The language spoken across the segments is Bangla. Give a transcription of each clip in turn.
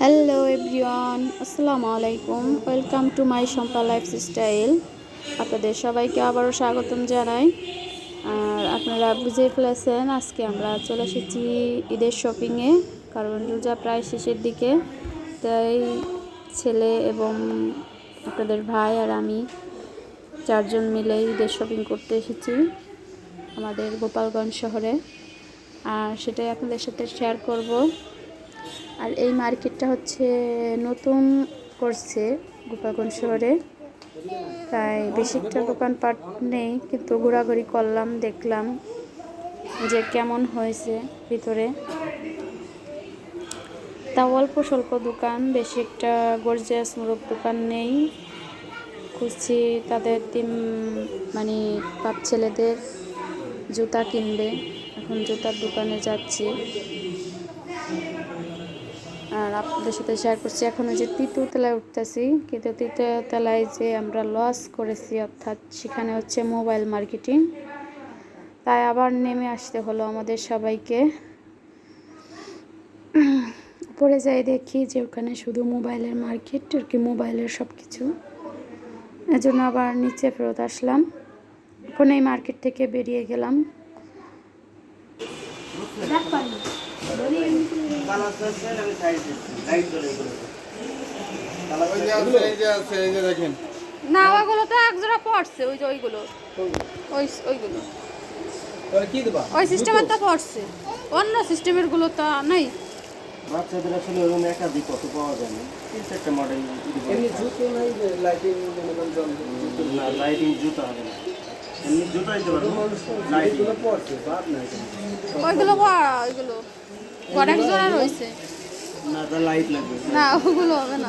হ্যালো এভরিওয়ান, আসসালামু আলাইকুম। Welcome to my Shampa lifestyle. আপনাদের সবাইকে আবারও স্বাগতম জানাই। আর আপনারা বুঝেই ফেলেছেন আজকে আমরা চলে এসেছি ঈদের শপিংয়ে, কারণ রোজা প্রায় শেষের দিকে। তাই ছেলে এবং আপনাদের ভাই আর আমি চারজন মিলে ঈদের শপিং করতে এসেছি আমাদের গোপালগঞ্জ শহরে, আর সেটাই আপনাদের সাথে শেয়ার করব। আর এই মার্কেটটা হচ্ছে নতুন করছে গোপালগঞ্জ শহরে, তাই বেশি একটা দোকানপাট নেই, কিন্তু ঘোরাঘুরি করলাম, দেখলাম যে কেমন হয়েছে ভিতরে। তা অল্প স্বল্প দোকান, বেশি একটা গর্জিয়াস মূলক দোকান নেই। খুঁজছি তাদের মানে বাপ ছেলেদের জুতা কিনবে, এখন জুতার দোকানে যাচ্ছি। আর আপনাদের সাথে শেয়ার করছি এখন যে তৃতীয় তলায় উঠতেছি, কিন্তু তৃতীয় তলায় যে আমরা লস করেছি, অর্থাৎ সেখানে হচ্ছে মোবাইল মার্কেটিং, তাই আবার নেমে আসতে হলো আমাদের সবাইকে। পরে যাই দেখি যে ওখানে শুধু মোবাইলের মার্কেট, আর কি মোবাইলের সব কিছু, এজন্য আবার নিচে ফেরত আসলাম। এখন এই মার্কেট থেকে বেরিয়ে গেলাম। না ওইগুলো তো একজোড়া পড়ছে, ওই যে ওইগুলো ওইগুলো ওই সিস্টেমের তো পড়ছে, অন্য সিস্টেমের গুলো তো নাই। বাচ্চাদের আসলে ওরকম একাধিক কত পাওয়া যায় না, তিন চারটা মডেল। এমনি জুতো নাই যে লাইটিং না, লাইটিং জুতো হবে না, এমনি জুতো দিতে পারবো। লাইটিং পড়ছে বাদ নাই, ওইগুলো ওইগুলো কয়েক জোড়া রয়েছে না, তা লাইট লাগবে না, ওগুলো হবে না।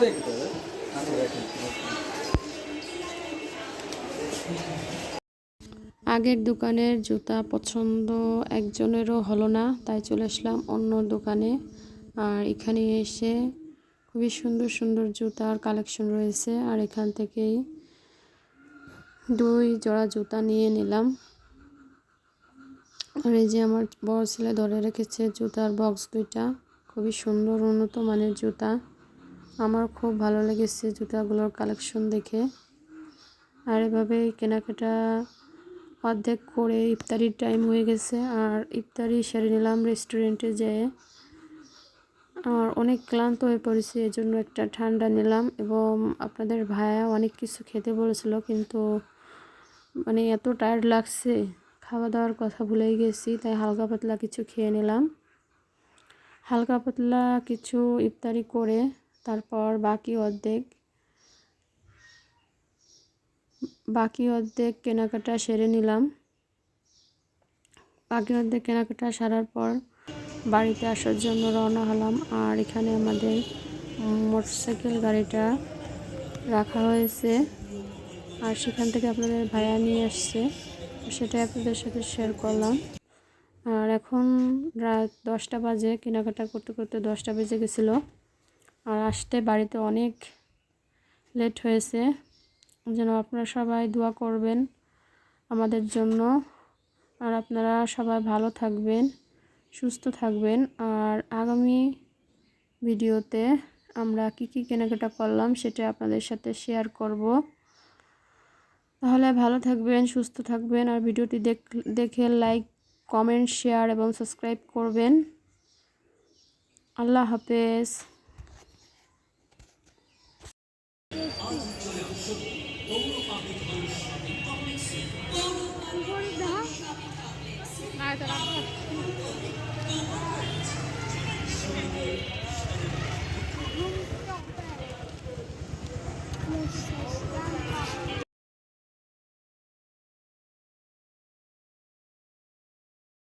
আগের দোকানের জুতা পছন্দ একজনেরও হলো না, তাই চলে আসলাম অন্য দোকানে। আর এখানে এসে খুবই সুন্দর সুন্দর জুতার কালেকশন রয়েছে, আর এখান থেকেই 2 জোড়া জুতা নিয়ে নিলাম। আর এই যে আমার বড় ছেলে ধরে রেখেছে জুতার বক্স 2টা, খুবই সুন্দর উন্নত মানের জুতা। আমার খুব ভালো লেগেছে জুতাগুলোর কালেকশন দেখে। আর এভাবে কেনাকাটা অর্ধেক করে ইফতারির টাইম হয়ে গেছে, আর ইফতারি সেরে নিলাম রেস্টুরেন্টে যেয়ে। আর অনেক ক্লান্ত হয়ে পড়েছি, এজন্য একটা ঠান্ডা নিলাম। এবং আপনাদের ভাইয়া অনেক কিছু খেতে বলেছিল, কিন্তু মানে এত টায়ার্ড লাগছে, খাওয়া দাওয়ার কথা ভুলেই গেছি, তাই হালকা পাতলা কিছু খেয়ে নিলাম। হালকা পাতলা কিছু ইফতারি করে তারপর বাকি অর্ধেক কেনাকাটা সেরে নিলাম। বাকি অর্ধেক কেনাকাটা সারার পর বাড়িতে আসার জন্য রওনা হলাম। আর এখানে আমাদের মোটরসাইকেল গাড়িটা রাখা হয়েছে, আর সেখান থেকে আপনাদের ভাইয়া নিয়ে আসছে, সেটাই আপনাদের সাথে শেয়ার করলাম। আর এখন রাত 10টা বাজে, কেনাকাটা করতে করতে 10টা বেজে গেছিলো। আর আসতে বাড়িতে অনেক লেট হয়েছে, যেন আপনারা সবাই দোয়া করবেন আমাদের জন্য। আর আপনারা সবাই ভালো থাকবেন, সুস্থ থাকবেন। আর আগামী ভিডিওতে আমরা কি কি কেনাকাটা করলাম সেটা আপনাদের সাথে শেয়ার করব। তাহলে ভালো থাকবেন, সুস্থ থাকবেন। আর ভিডিওটি দেখে লাইক, কমেন্ট, শেয়ার এবং সাবস্ক্রাইব করবেন। আল্লাহ হাফেজ।